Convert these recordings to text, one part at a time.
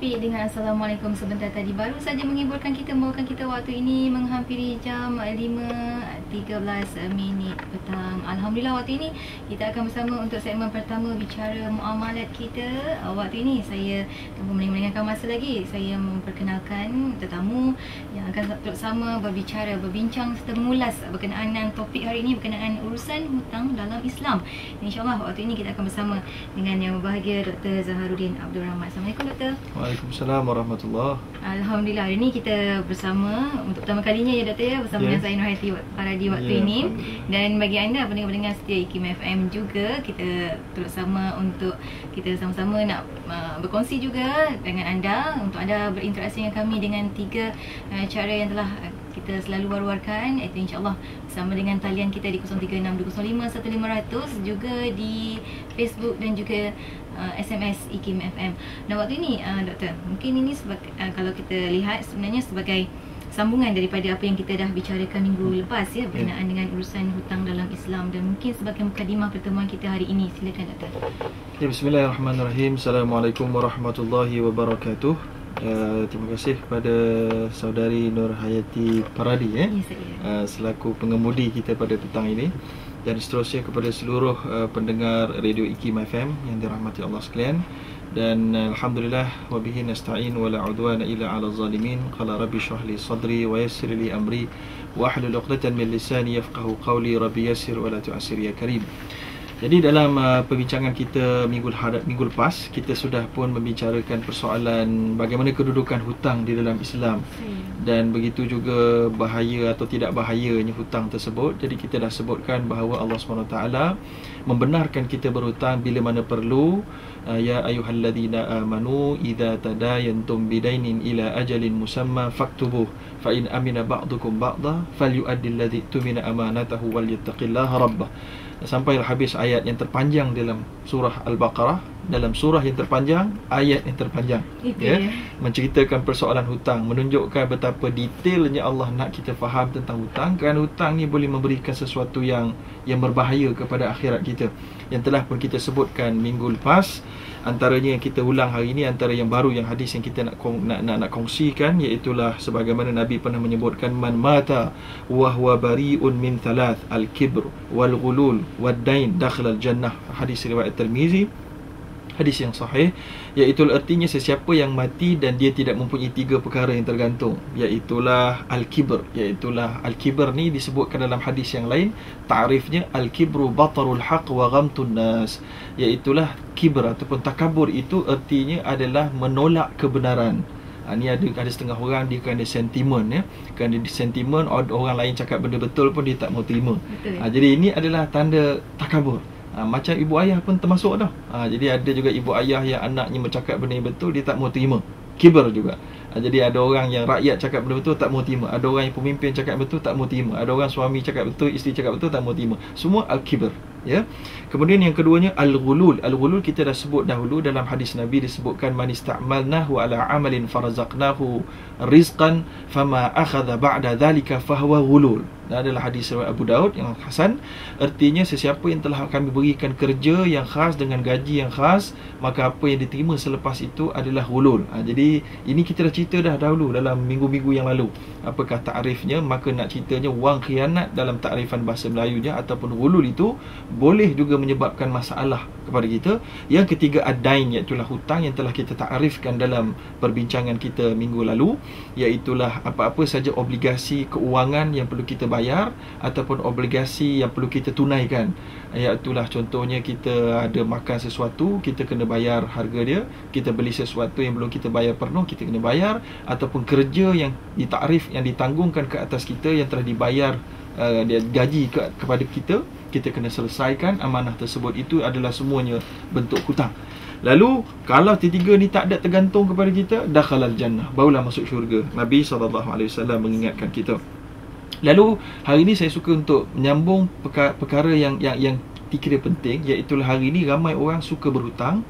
Baik, dengan Assalamualaikum sebentar tadi baru saja menghiburkan kita, membawakan kita waktu ini menghampiri jam 5.13 petang. Alhamdulillah waktu ini kita akan bersama untuk segmen pertama bicara muamalat kita. Waktu ini saya tanpa melengahkan masa lagi, saya memperkenalkan tetamu yang akan bersama berbincang serta mengulas berkenaan dengan topik hari ini berkenaan urusan hutang dalam Islam. InsyaAllah waktu ini kita akan bersama dengan yang berbahagia Dr. Zaharuddin Abdul Rahman. Assalamualaikum Dr. Waalaikumsalam warahmatullahi. Alhamdulillah, hari ini kita bersama untuk pertama kalinya ya Dato' ya, bersama dengan saya Nurhayati Faradi waktu ini. Dan bagi anda pendengar-pendengar setia IKIM FM juga, kita turut sama untuk kita sama-sama nak berkongsi juga dengan anda, untuk anda berinteraksi dengan kami dengan 3 cara yang telah kita selalu war-warkan, iaitu insyaAllah bersama dengan talian kita di 0362051500, juga di Facebook dan juga SMS IKIM FM. Dan waktu ini Doktor, mungkin ini kalau kita lihat sebenarnya sebagai sambungan daripada apa yang kita dah bicarakan minggu lepas ya, berkenaan dengan urusan hutang dalam Islam, dan mungkin sebagai mukadimah pertemuan kita hari ini. Silakan Doktor. Bismillahirrahmanirrahim. Assalamualaikum warahmatullahi wabarakatuh. Terima kasih kepada saudari Nurhayati Faradi selaku pengemudi kita pada petang ini, dan seterusnya kepada seluruh pendengar radio IKIM FM yang dirahmati Allah sekalian. Dan alhamdulillah wa bihi nasta'in wa la udwana illa 'alal zalimin. Qala rabbi shrah li sadri wa yassir li amri wa hlul 'uqdatan min lisani yafqahu qawli. Rabbi yassir wa la tu'assir ya karim. Jadi dalam perbincangan kita minggu lepas, kita sudah pun membicarakan persoalan bagaimana kedudukan hutang di dalam Islam, dan begitu juga bahaya atau tidak bahayanya hutang tersebut. Jadi kita dah sebutkan bahawa Allah SWT membenarkan kita berhutang bila mana perlu. Ya ayyuhalladzina amanu idza tadayantum bidainin ila ajalin musamma faktubuh fa in amina ba'dukum ba'da falyu'addil ladzi tumina amanatahu wal yattaqillaha rabbah. Sampailah habis ayat yang terpanjang dalam surah Al-Baqarah. Dalam surah yang terpanjang, ayat yang terpanjang menceritakan persoalan hutang, menunjukkan betapa detailnya Allah nak kita faham tentang hutang, kerana hutang ni boleh memberikan sesuatu yang berbahaya kepada akhirat kita, yang telah pun kita sebutkan minggu lepas. Antaranya yang kita ulang hari ini, antara yang baru, yang hadis yang kita nak kongsikan, iaitulah sebagaimana Nabi pernah menyebutkan, man mata wa huwa bari'un min thalath, al-kibr wal ghulul wad dain dakhala al-jannah. Hadis riwayat Tirmizi, hadis yang sahih, iaitu artinya sesiapa yang mati dan dia tidak mempunyai 3 perkara yang tergantung, iaitulah al-kibr. Iaitulah al-kibr ni disebutkan dalam hadis yang lain, ta'rifnya al-kibru batarul haq wa ghamtun nas. Iaitulah kibr ataupun takabur, itu artinya adalah menolak kebenaran. Ni ada setengah orang dia kerana sentimen ya. Kerana sentimen orang lain cakap benda betul pun dia tak mau terima. Jadi ini adalah tanda takabur. Macam ibu ayah pun termasuk dah. Jadi ada juga ibu ayah yang anaknya bercakap benda yang betul, dia tak mau terima. Kibr juga. Jadi ada orang yang rakyat cakap benda betul, tak mau terima. Ada orang yang pemimpin cakap betul, tak mau terima. Ada orang suami cakap betul, isteri cakap betul, tak mau terima. Semua al-kibr ya. Kemudian yang keduanya al-ghulul. Al-ghulul kita dah sebut dahulu dalam hadis Nabi, disebutkan man ista'malnahu ala amalin farazaqnahu rizqan fama akhadha ba'da dhalika fahuwa ghulul. Adalah hadis riwayat Abu Daud yang hasan. Artinya sesiapa yang telah kami berikan kerja yang khas dengan gaji yang khas, maka apa yang diterima selepas itu adalah ghulul. Jadi ini kita dah cerita dah dahulu dalam minggu-minggu yang lalu. Apakah takrifnya? Maka nak ceritanya wang khianat dalam takrifan bahasa Melayunya ataupun ghulul itu boleh juga menyebabkan masalah kepada kita. Yang ketiga ad-dain, iaitulah hutang yang telah kita takrifkan dalam perbincangan kita minggu lalu, iaitulah apa-apa saja obligasi keuangan yang perlu kita bayar ataupun obligasi yang perlu kita tunaikan. Iaitulah contohnya kita ada makan sesuatu, kita kena bayar harga dia. Kita beli sesuatu yang belum kita bayar penuh, kita kena bayar. Ataupun kerja yang ditakrif, yang ditanggungkan ke atas kita, yang telah dibayar dia gaji kepada kita, kita kena selesaikan amanah tersebut. Itu adalah semuanya bentuk hutang. Lalu kalau tiga ni tak ada tergantung kepada kita, dakhalal jannah, barulah masuk syurga. Nabi SAW mengingatkan kita. Lalu hari ini saya suka untuk menyambung perkara yang dikira penting, iaitu hari ini ramai orang suka berhutang,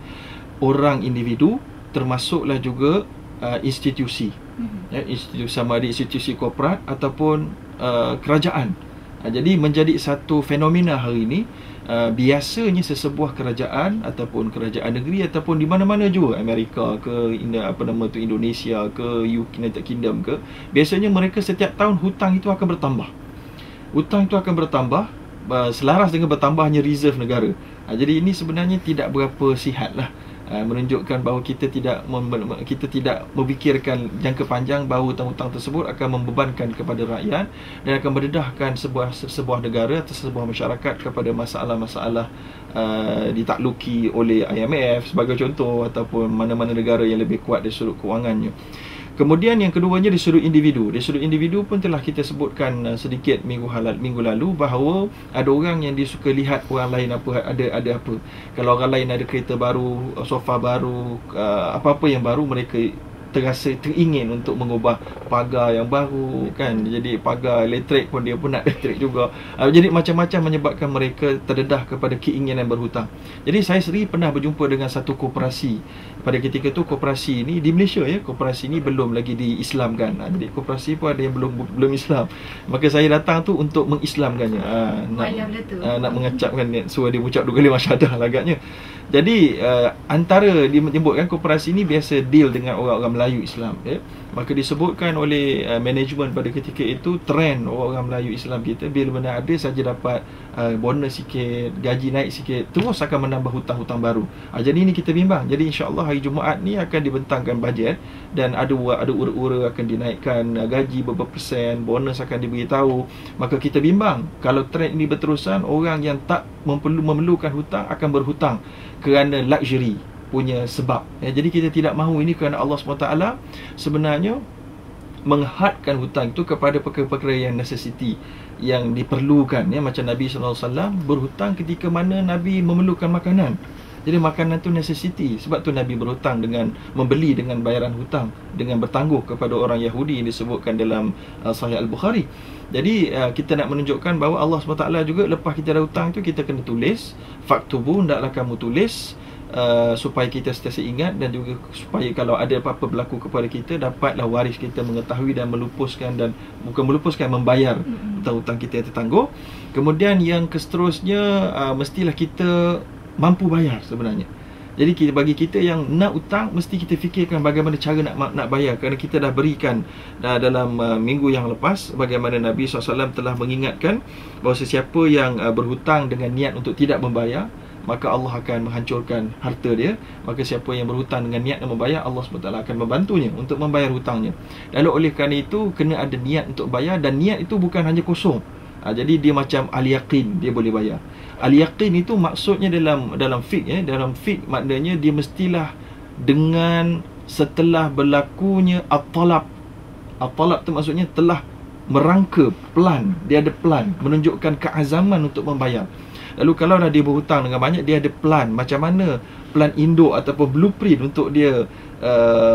orang individu, termasuklah juga institusi. Institusi, sama ada institusi korporat ataupun kerajaan. Jadi menjadi satu fenomena hari ini. Biasanya sesebuah kerajaan ataupun kerajaan negeri ataupun di mana-mana juga, Amerika ke Indonesia ke United Kingdom ke, biasanya mereka setiap tahun hutang itu akan bertambah. Hutang itu akan bertambah selaras dengan bertambahnya reserve negara. Jadi ini sebenarnya tidak berapa sihat lah. Menunjukkan bahawa kita tidak memikirkan jangka panjang bahawa hutang-hutang tersebut akan membebankan kepada rakyat dan akan mendedahkan sebuah negara atau sebuah masyarakat kepada masalah-masalah ditakluki oleh IMF sebagai contoh, ataupun mana-mana negara yang lebih kuat dari sudut kewangannya. Kemudian yang keduanya di sudut individu. Di sudut individu pun telah kita sebutkan sedikit minggu lalu bahawa ada orang yang dia suka lihat orang lain ada apa. Kalau orang lain ada kereta baru, sofa baru, apa-apa yang baru, mereka terasa teringin untuk mengubah pagar yang baru kan. Jadi pagar elektrik pun dia pun nak elektrik juga. Jadi macam-macam menyebabkan mereka terdedah kepada keinginan berhutang. Jadi saya sendiri pernah berjumpa dengan satu koperasi. Pada ketika tu koperasi ni di Malaysia ya, koperasi ni belum lagi diislamkan. Jadi koperasi pun ada yang belum Islam. Maka saya datang tu untuk mengislamkannya. Nak mengacapkan suruh dia ucap 2 kali masyahadah lah agaknya. Jadi antara dia menyebutkan koperasi ni biasa deal dengan orang-orang Melayu Islam ya. Maka disebutkan oleh management pada ketika itu, trend orang Melayu Islam kita bila mana ada saja dapat bonus sikit, gaji naik sikit, terus akan menambah hutang-hutang baru. Jadi ini kita bimbang. Jadi insya-Allah hari Jumaat ni akan dibentangkan bajet dan ada ura-ura akan dinaikkan gaji beberapa persen, bonus akan diberitahu. Maka kita bimbang kalau trend ini berterusan, orang yang tak memerlukan hutang akan berhutang kerana luxury punya sebab ya. Jadi kita tidak mahu ini kerana Allah SWT sebenarnya menghadkan hutang itu kepada perkara-perkara yang necessity, yang diperlukan ya. Macam Nabi SAW berhutang ketika mana Nabi memerlukan makanan. Jadi makanan tu necessity. Sebab tu Nabi berhutang dengan membeli dengan bayaran hutang, dengan bertangguh kepada orang Yahudi yang disebutkan dalam Sahih Al-Bukhari. Jadi kita nak menunjukkan bahawa Allah SWT juga lepas kita ada hutang tu, kita kena tulis. Faktubu, hendaklah kamu tulis, supaya kita sentiasa ingat, dan juga supaya kalau ada apa-apa berlaku kepada kita, dapatlah waris kita mengetahui dan melupuskan, dan bukan melupuskan, membayar hutang-hutang kita yang tertangguh. Kemudian yang seterusnya, mestilah kita mampu bayar sebenarnya. Jadi bagi kita yang nak hutang, mesti kita fikirkan bagaimana cara nak bayar. Kerana kita dah berikan dalam minggu yang lepas bagaimana Nabi SAW telah mengingatkan bahawa sesiapa yang berhutang dengan niat untuk tidak membayar, maka Allah akan menghancurkan harta dia. Maka siapa yang berhutang dengan niat nak membayar, Allah SWT akan membantunya untuk membayar hutangnya. Lalu oleh kerana itu, kena ada niat untuk bayar. Dan niat itu bukan hanya kosong. Jadi dia macam al-yaqin, dia boleh bayar. Al-yaqin itu maksudnya dalam fiqh ya, dalam fiqh maknanya dia mestilah dengan setelah berlakunya at-talab. At-talab tu maksudnya telah merangka plan, dia ada plan, menunjukkan keazaman untuk membayar. Lalu kalau dah dia berhutang dengan banyak, dia ada plan, macam mana plan induk ataupun blueprint untuk dia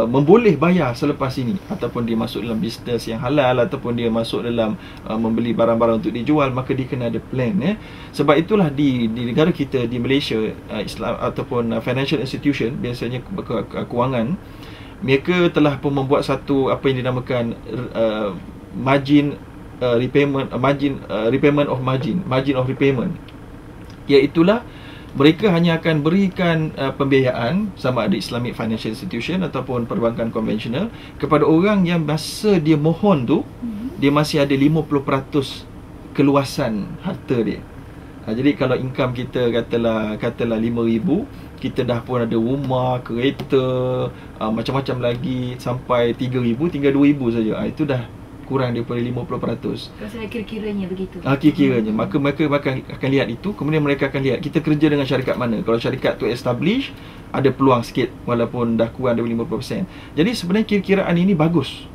memboleh bayar selepas ini, ataupun dia masuk dalam bisnes yang halal, ataupun dia masuk dalam membeli barang-barang untuk dijual, maka dia kena ada plan ya. Sebab itulah di negara kita, di Malaysia, Islam ataupun financial institution, biasanya kewangan, mereka telah pun membuat satu apa yang dinamakan margin of repayment. Iaitulah mereka hanya akan berikan pembiayaan, sama ada Islamic Financial Institution ataupun perbankan konvensional, kepada orang yang masa dia mohon tu, dia masih ada 50% keluasan harta dia. Jadi kalau income kita katalah 5,000, kita dah pun ada rumah, kereta, macam-macam lagi, sampai 3,000, tinggal 2,000 saja. Itu dah kurang daripada 50%. Kalau kira-kiranya begitu. Kira-kiranya. Maka mereka akan lihat itu. Kemudian mereka akan lihat kita kerja dengan syarikat mana. Kalau syarikat tu establish, ada peluang sikit walaupun dah kurang dari 50%. Jadi sebenarnya kira-kiraan ini bagus.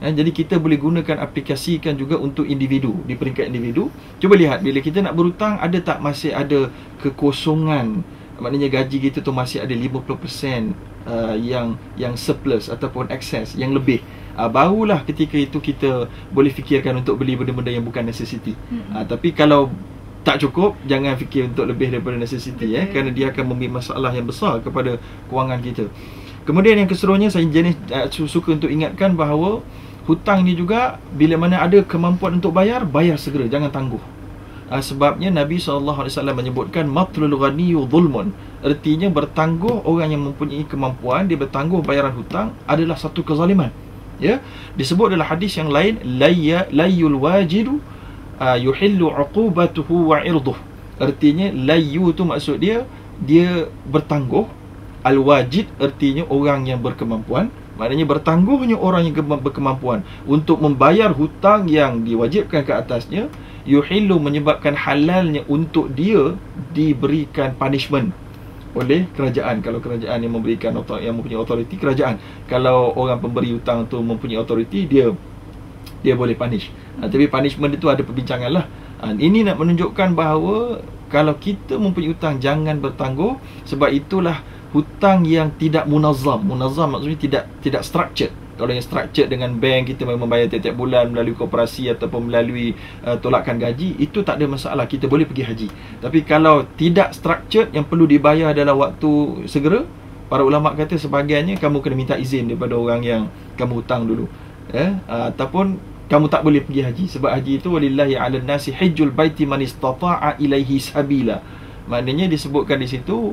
Jadi kita boleh gunakan, aplikasikan juga untuk individu, di peringkat individu. Cuba lihat, bila kita nak berhutang, ada tak masih ada kekosongan, maknanya gaji kita tu masih ada 50% yang surplus ataupun excess, yang lebih. Barulah ketika itu kita boleh fikirkan untuk beli benda-benda yang bukan necessity. Tapi kalau tak cukup, jangan fikir untuk lebih daripada necessity kerana dia akan membawa masalah yang besar kepada kewangan kita. Kemudian yang keseluruhnya, saya suka untuk ingatkan bahawa hutang ni juga bila mana ada kemampuan untuk bayar, bayar segera, jangan tangguh. Sebabnya Nabi SAW menyebutkan matlul ghaniyyu zulmun. Artinya bertangguh, orang yang mempunyai kemampuan, dia bertangguh bayaran hutang adalah satu kezaliman. Ya, disebut dalam hadis yang lain, layyul wajidu yuhillu uqubatuhu wa irduh. Artinya layyu tu maksud dia bertangguh. Al-wajid artinya orang yang berkemampuan. Maknanya bertangguhnya orang yang berkemampuan untuk membayar hutang yang diwajibkan ke atasnya. Yuhillu menyebabkan halalnya untuk dia diberikan punishment oleh kerajaan. Kalau kerajaan yang memberikan, yang mempunyai authority, kerajaan. Kalau orang pemberi hutang tu mempunyai authority, dia boleh punish. Tapi punishment itu ada perbincangan lah. Ini nak menunjukkan bahawa kalau kita mempunyai hutang, jangan bertangguh. Sebab itulah hutang yang tidak munazzam. Munazzam maksudnya tidak structured. Kalau yang structured dengan bank, kita membayar tiap-tiap bulan melalui koperasi ataupun melalui tolakan gaji, itu tak ada masalah, kita boleh pergi haji. Tapi kalau tidak structured, yang perlu dibayar dalam waktu segera, para ulama kata sebahagiannya kamu kena minta izin daripada orang yang kamu hutang dulu, ataupun kamu tak boleh pergi haji. Sebab haji itu walillahi 'alan nasi hajjul baiti man istata'a ilaihi sabila. Maknanya disebutkan di situ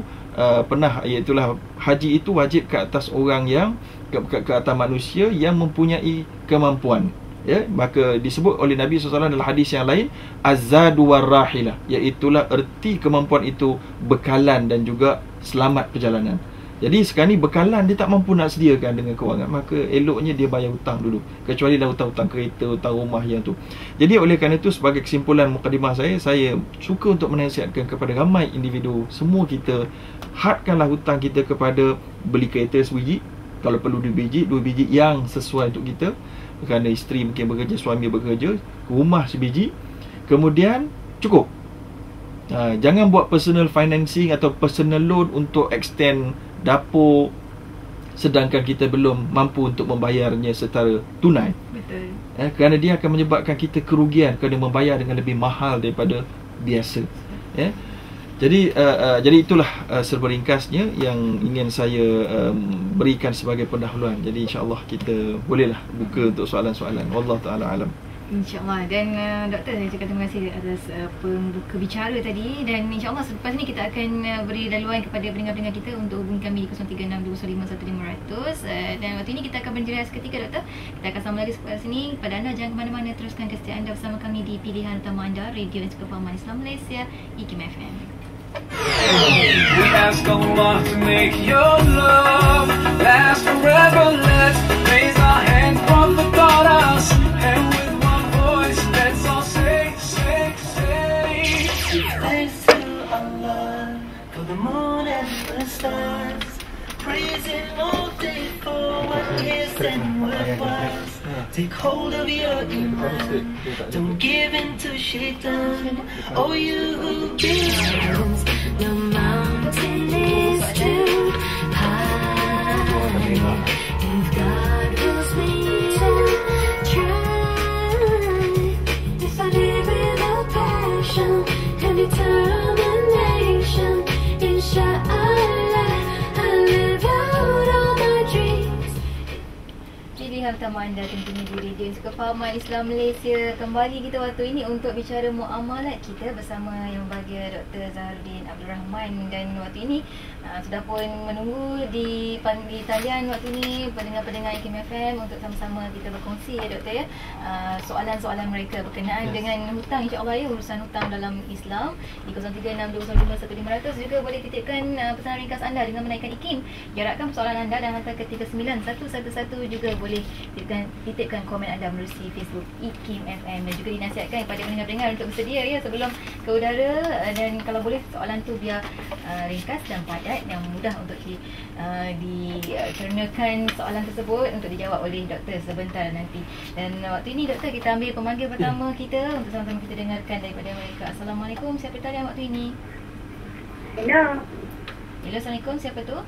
iaitulah haji itu wajib ke atas orang yang ke atas manusia yang mempunyai kemampuan. Ya, maka disebut oleh Nabi SAW dalam hadis yang lain, azadu warrahilah, iaitulah erti kemampuan itu bekalan dan juga selamat perjalanan. Jadi sekarang ni bekalan dia tak mampu nak sediakan dengan kewangan, maka eloknya dia bayar hutang dulu. Kecuali dah hutang-hutang kereta, hutang rumah yang tu. Jadi oleh kerana itu, sebagai kesimpulan mukadimah saya suka untuk menasihatkan kepada ramai individu, semua kita hadkanlah hutang kita kepada beli kereta sebiji, kalau perlu 2 biji yang sesuai untuk kita. Kerana isteri mungkin bekerja, suami bekerja, rumah sebiji. Kemudian cukup. Jangan buat personal financing atau personal loan untuk extend dapur, sedangkan kita belum mampu untuk membayarnya secara tunai. Betul. Kerana dia akan menyebabkan kita kerugian kerana membayar dengan lebih mahal daripada biasa. Jadi itulah serba ringkasnya yang ingin saya berikan sebagai pendahuluan. Jadi insya-Allah kita bolehlah buka untuk soalan-soalan. Wallahu taala alam. InsyaAllah. Dan doktor, saya cakap terima kasih atas pembuka bicara tadi. Dan insyaAllah selepas ni kita akan beri laluan kepada pendengar-pendengar kita untuk hubungi kami di 0362151500. Dan waktu ini kita akan berhenti seketika, doktor. Kita akan sambung lagi setelah sini. Pada anda, jangan ke mana-mana, teruskan kesetiaan anda bersama kami di pilihan utama anda, Radio Encyclopedia Islam Malaysia, IKIM FM. We ask Allah to make your love last forever. Let's raise our hands from the goddess, and with one voice let's all say thanks to Allah for the moon and the stars, praising all day for what is and what was. Take hold of your iman, don't give in to shaitan. Oh, you who believes, the mountain is too high. If God wills me to try, if I live with a passion and determination, inshallah I'll live out all my dreams. Pilihan utama anda tentunya di Radio Encyclopedia Islam Malaysia. Kembali kita waktu ini untuk bicara muamalat kita bersama yang berbahagia Dr. Zaharuddin Abdul Rahman. Dan waktu ini sudah pun menunggu di talian waktu ini pendengar-pendengar IKIM FM untuk sama-sama kita berkongsi, ya doktor, ya, soalan-soalan mereka berkenaan dengan hutang, insya-Allah, ya, urusan hutang dalam Islam. Di 0362151500 juga boleh titipkan pesan ringkas anda dengan menaikkan IKIM. Jarakkan persoalan anda dan hantar ke 39111. Juga boleh titipkan komen anda melalui Facebook IKIM FM. Dan juga dinasihatkan kepada pendengar-pendengar untuk bersedia, ya, sebelum ke udara. Dan kalau boleh soalan tu biar ringkas dan padat, yang mudah untuk dicernakan soalan tersebut untuk dijawab oleh doktor sebentar nanti. Dan waktu ini, doktor, kita ambil pemanggil pertama kita untuk sama-sama kita dengarkan daripada mereka. Assalamualaikum, siapa talian waktu ini? Hello. Hello, Assalamualaikum, siapa tu?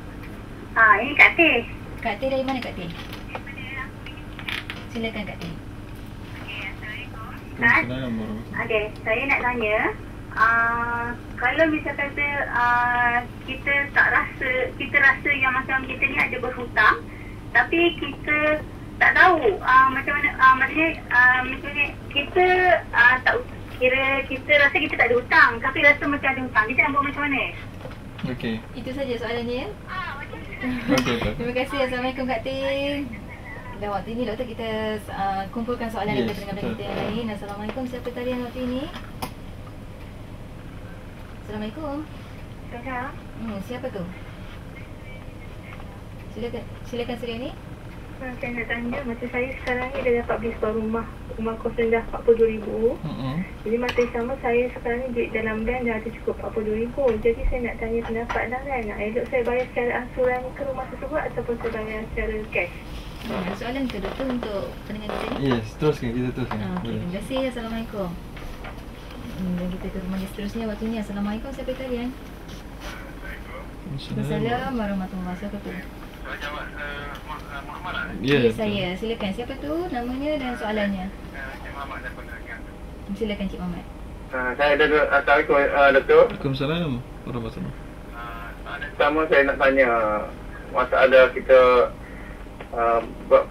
Ini Kak Teh. Kak Teh dari mana, Kak Teh? Silakan, Kak Teh. Assalamualaikum. Okey, saya nak tanya, kalau misal kata kita rasa yang macam kita ni ada berhutang, tapi kita tak tahu macam mana, maksudnya kita tak kira, kita rasa kita tak ada hutang tapi rasa macam ada hutang. Kita nak buat macam mana? Okey. Itu saja soalannya ya. Okey. Terima kasih. Assalamualaikum Kak Tin. Dan waktu ini doktor kita kumpulkan soalan daripada pendengar-pendengar kita yang lain. Assalamualaikum, siapa talian waktu ini? Assalamualaikum. Siapa tu? Silakan Suryani. Saya nak tanya, macam saya sekarang ni dah dapat beli sebuah rumah. Rumah kos rendah 42,000. Jadi masa yang sama saya sekarang ni duit dalam bank dah ada cukup 42,000. Jadi saya nak tanya pendapat dah kan, nak elok saya bayar secara angsuran ke rumah tersebut ataupun saya bayar secara cash? Soalan ke doktor untuk pendengar kita ni? Yes, teruskan, kita teruskan. Terima kasih. Assalamualaikum. Dan kita ke rumah seterusnya waktu ni. Assalamualaikum, siapa talian? Assalamualaikum warahmatullahi wabarakatuh. Ya, saya. Silakan. Siapa tu namanya dan soalannya? Silakan Cik Muhammad. Saya Assalamualaikum Datuk. Waalaikumsalam warahmatullahi. Pertama saya nak tanya masalah kita buat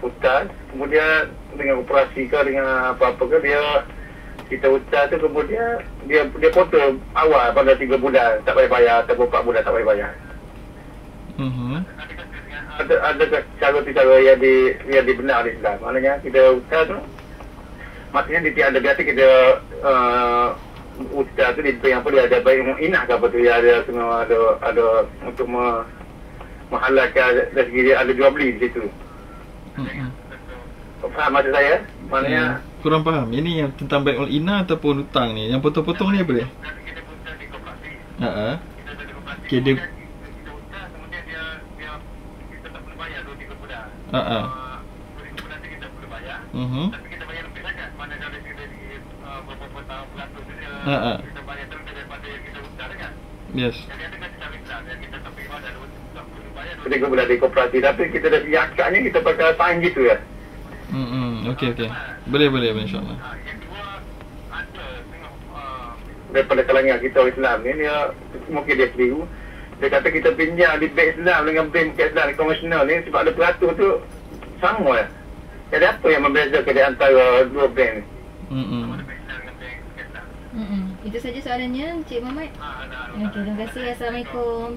hutang, kemudian dengan operasi ke dengan apa-apa ke dia kita hutang tu, kemudian dia potong awal pada 3 bulan tak payah bayar ataupun 4 bulan tak payah bayar. Ada cara yang dibenar di Islam. Maknanya kita hutang tu, maksudnya dia ada biasa kita hutang tu dia apa, dia ada baik inah ke apa tu, dia ada semua ada untuk menghalalkan rezeki dia, ada jual beli di situ. Faham maksud saya? Maknanya kurang faham. Ini yang tentang baik ina ataupun hutang ni. Yang potong-potong ni apa dia? kita hutang di koperasi. Kita ada koperasi. Okay, dia kita hutang, kemudian dia kita tak perlu bayar 2-3 bulan. 2-3 bulan tu kita perlu bayar. Tapi kita bayar lebih sangat. Mana dari beberapa tahun beratus dia kita bayar terus daripada yang kita hutang kan? Yes. Jadi ada kata cara Islam yang kita tak perlu bayar 2-3 bulan di koperasi, tapi kita dah yakaknya kita pakai fine gitu ya. Okey. Boleh insya-Allah. Yang dua, ada tengok daripada kalangan kita orang Islam ni, dia mungkin dia keliru. Dia kata kita pinjam di bank Islam dengan bank Islam konvensional ni sebab ada peratus tu sama lah. Jadi apa yang membezakan di antara dua bank ni? Itu saja soalannya Cik Muhammad. Okey, terima kasih. Assalamualaikum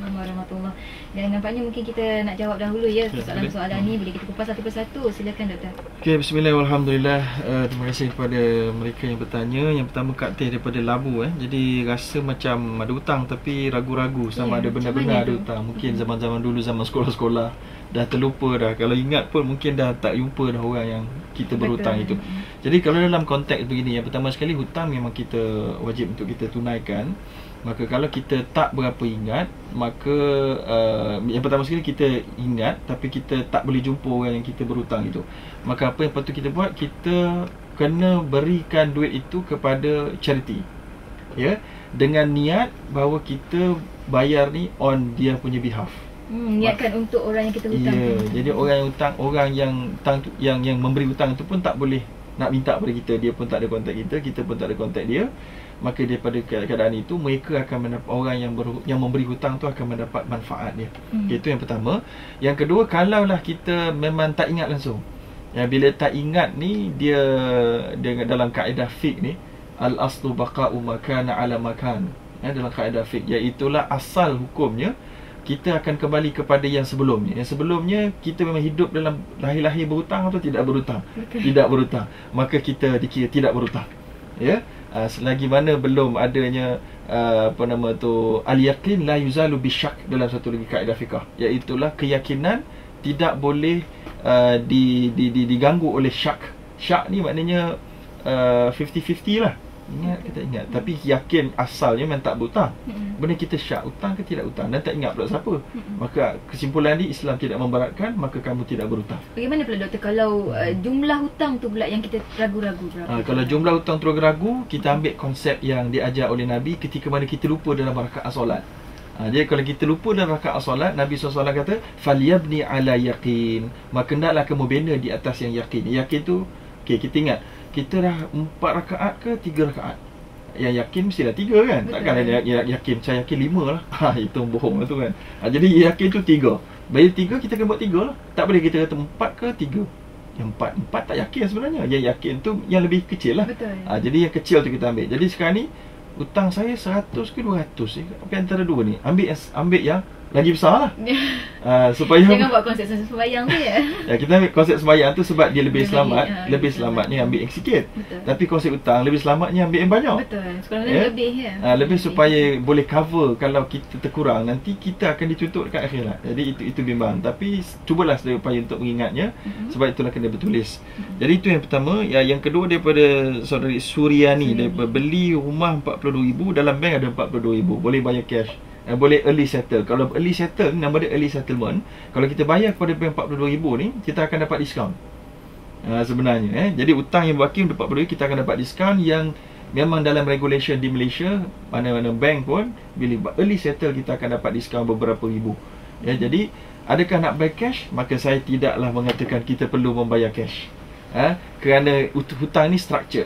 warahmatullahi. Dan nampaknya mungkin kita nak jawab dahulu ya soalan-soalan ni. Boleh kita kupas satu persatu. Silakan doktor. Okey, bismillahirrahmanirrahim. Alhamdulillah. Terima kasih kepada mereka yang bertanya. Yang pertama Kak Teh daripada Labu Jadi rasa macam ada hutang tapi ragu-ragu sama ada benar-benar ada hutang. Mungkin zaman-zaman dulu, zaman sekolah-sekolah dah terlupa dah. Kalau ingat pun mungkin dah tak jumpa dah orang yang kita berhutang itu. Jadi kalau dalam konteks begini, yang pertama sekali hutang memang kita wajib untuk kita tunaikan. Maka kalau kita tak berapa ingat, maka yang pertama sekali kita ingat tapi kita tak boleh jumpa orang yang kita berhutang itu. Maka apa yang patut kita buat, kita kena berikan duit itu kepada charity. Ya, dengan niat bahawa kita bayar ni on dia punya behalf. Niatkan untuk orang yang kita hutang. Ya, jadi orang yang hutang, orang yang memberi hutang itu pun tak boleh nak minta pada kita. Dia pun tak ada kontak kita pun tak ada kontak dia. Maka daripada keadaan itu, mereka akan mendapat, orang yang memberi hutang tu akan mendapat manfaat dia. Itu yang pertama. Yang kedua, kalaulah kita memang tak ingat langsung. Bila tak ingat ni, dia dalam kaedah fiqh ni, al-aslu baqa'u makana ala makan. Dalam kaedah fiqh, iaitulah asal hukumnya kita akan kembali kepada yang sebelumnya. Yang sebelumnya kita memang hidup dalam lahir-lahir berhutang atau tidak berhutang? Tidak berhutang. Maka kita dikira tidak berhutang. Ya. Selagi mana belum adanya al-yaqin la yuzalu bisyak dalam satu lagi kaedah fiqh, iaitulah keyakinan tidak boleh diganggu oleh syak. Syak ni maknanya 50-50 lah. Kita ingat tapi yakin asalnya memang tak berhutang. Benda kita syak hutang ke tidak hutang dan tak ingat pula siapa. Maka kesimpulan ni, Islam tidak memberatkan, maka kamu tidak berhutang. Bagaimana pula doktor kalau jumlah hutang tu pula yang kita ragu-ragu? Kalau jumlah hutang tu ragu-ragu, kita ambil konsep yang diajar oleh Nabi ketika mana kita lupa dalam rakaat solat. Jadi kalau kita lupa dalam rakaat solat, Nabi SAW kata falyabni ala yaqin, maka hendaklah kamu bina di atas yang yakin. Yakin tu, okey, kita ingat kita dah 4 rakaat ke 3 rakaat. yang yakin mestilah 3 kan. Betul. Takkan yakin, saya yakin 5 lah. Itu bohong lah tu kan. Jadi yakin tu 3. Bayar 3, kita kena buat 3 lah. Tak boleh kita kata 4 ke 3. Yang 4 tak yakin sebenarnya. Yang yakin tu yang lebih kecil lah. Betul. Jadi yang kecil tu kita ambil. Jadi sekarang ni hutang saya 100 ke 200 apa antara dua ni. Ambil yang lagi besar lah. Supaya jangan buat konsep sembahyang tu ya. Kita ambil konsep sembahyang tu sebab dia lebih selamat. Lebih selamatnya ambil yang sikit. Betul. Tapi konsep hutang lebih selamatnya ambil yang banyak. Betul. Sekurang-kurangnya lebih ya. Lebih supaya boleh cover kalau kita terkurang, nanti kita akan dituntut dekat akhirat. Jadi itu bimbang. Tapi cubalah sedaya upaya untuk mengingatnya. Sebab itulah kena bertulis. Jadi itu yang pertama. Yang kedua daripada saudari Suryani, daripada beli rumah 42,000, dalam bank ada 42,000, boleh bayar cash. Boleh early settle. Kalau early settle, nama dia early settlement. Kalau kita bayar kepada bank 42,000 ni, kita akan dapat diskaun sebenarnya. Jadi hutang yang baki untuk 42,000, kita akan dapat diskaun yang memang dalam regulation di Malaysia. Mana-mana bank pun bila early settle, kita akan dapat diskaun beberapa ribu. Jadi adakah nak bayar cash? Maka saya tidaklah mengatakan kita perlu membayar cash. Kerana hutang ni structured.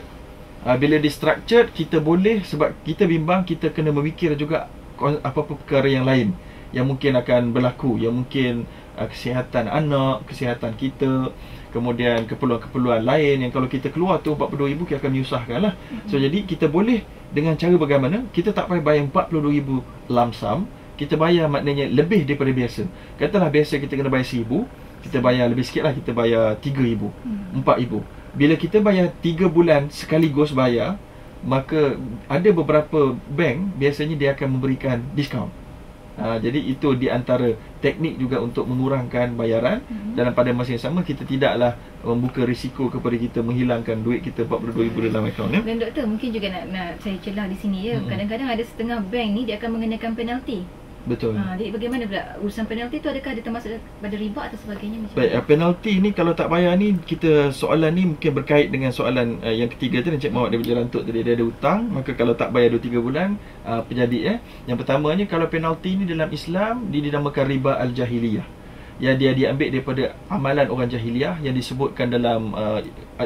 Bila di structured, kita boleh, sebab kita bimbang, kita kena memikir juga apa-apa perkara yang lain yang mungkin akan berlaku, yang mungkin kesihatan anak, kesihatan kita, kemudian keperluan-keperluan lain yang kalau kita keluar tu 42,000 kita akan menyusahkan lah. So jadi kita boleh dengan cara bagaimana, kita tak payah bayar 42,000 lump sum, kita bayar maknanya lebih daripada biasa. Katalah biasa kita kena bayar 1,000, kita bayar lebih sikit lah, kita bayar 3,000, 4,000. Bila kita bayar 3 bulan sekaligus bayar, maka ada beberapa bank biasanya dia akan memberikan diskaun. Jadi itu di antara teknik juga untuk mengurangkan bayaran. Dan pada masa yang sama, kita tidaklah membuka risiko kepada kita menghilangkan duit kita 42,000 dalam akaun. Dan doktor, mungkin juga nak saya celah di sini ya. Kadang-kadang ada setengah bank ni dia akan mengenakan penalti. Betul. Jadi bagaimana pula urusan penalti tu, adakah dia termasuk pada riba atau sebagainya? Baik, penalti ni kalau tak bayar ni, kita soalan ni mungkin berkait dengan soalan yang ketiga tu, Encik Muhammad daripada Jerantuk tadi, dia ada hutang, maka kalau tak bayar 2-3 bulan terjadi Yang pertamanya, kalau penalti ni dalam Islam dia dinamakan riba al-jahiliyah. Yang dia diambil daripada amalan orang jahiliyah yang disebutkan dalam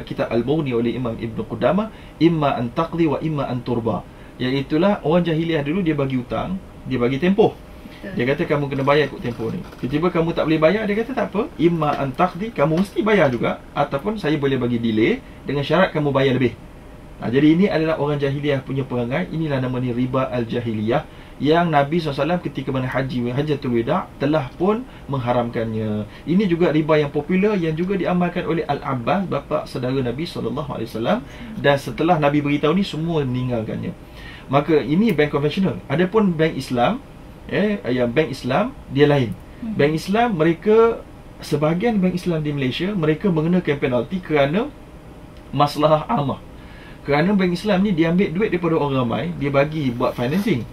kitab Al-Mughni oleh Imam Ibn Qudamah, imma an taqdi wa imma an turba. Iaitulah orang jahiliyah dulu dia bagi hutang, dia bagi tempoh. Dia kata kamu kena bayar ikut tempoh ni. Tiba-tiba kamu tak boleh bayar, dia kata tak apa, imma an taqdi, kamu mesti bayar juga, ataupun saya boleh bagi delay dengan syarat kamu bayar lebih. Jadi ini adalah orang jahiliyah punya perangai. Inilah namanya riba al-jahiliyah, yang Nabi SAW ketika mana Hajjatul Wida' telah pun mengharamkannya. Ini juga riba yang popular yang juga diamalkan oleh Al-Abbas, bapa saudara Nabi SAW. Dan setelah Nabi beritahu ni, semua meninggalkannya. Maka ini bank konvensional. Adapun bank Islam, yang bank Islam dia lain. Bank Islam, mereka, sebahagian bank Islam di Malaysia, mereka mengenakan penalti kerana masalah amah. Kerana bank Islam ni dia ambil duit daripada orang ramai, dia bagi buat financing.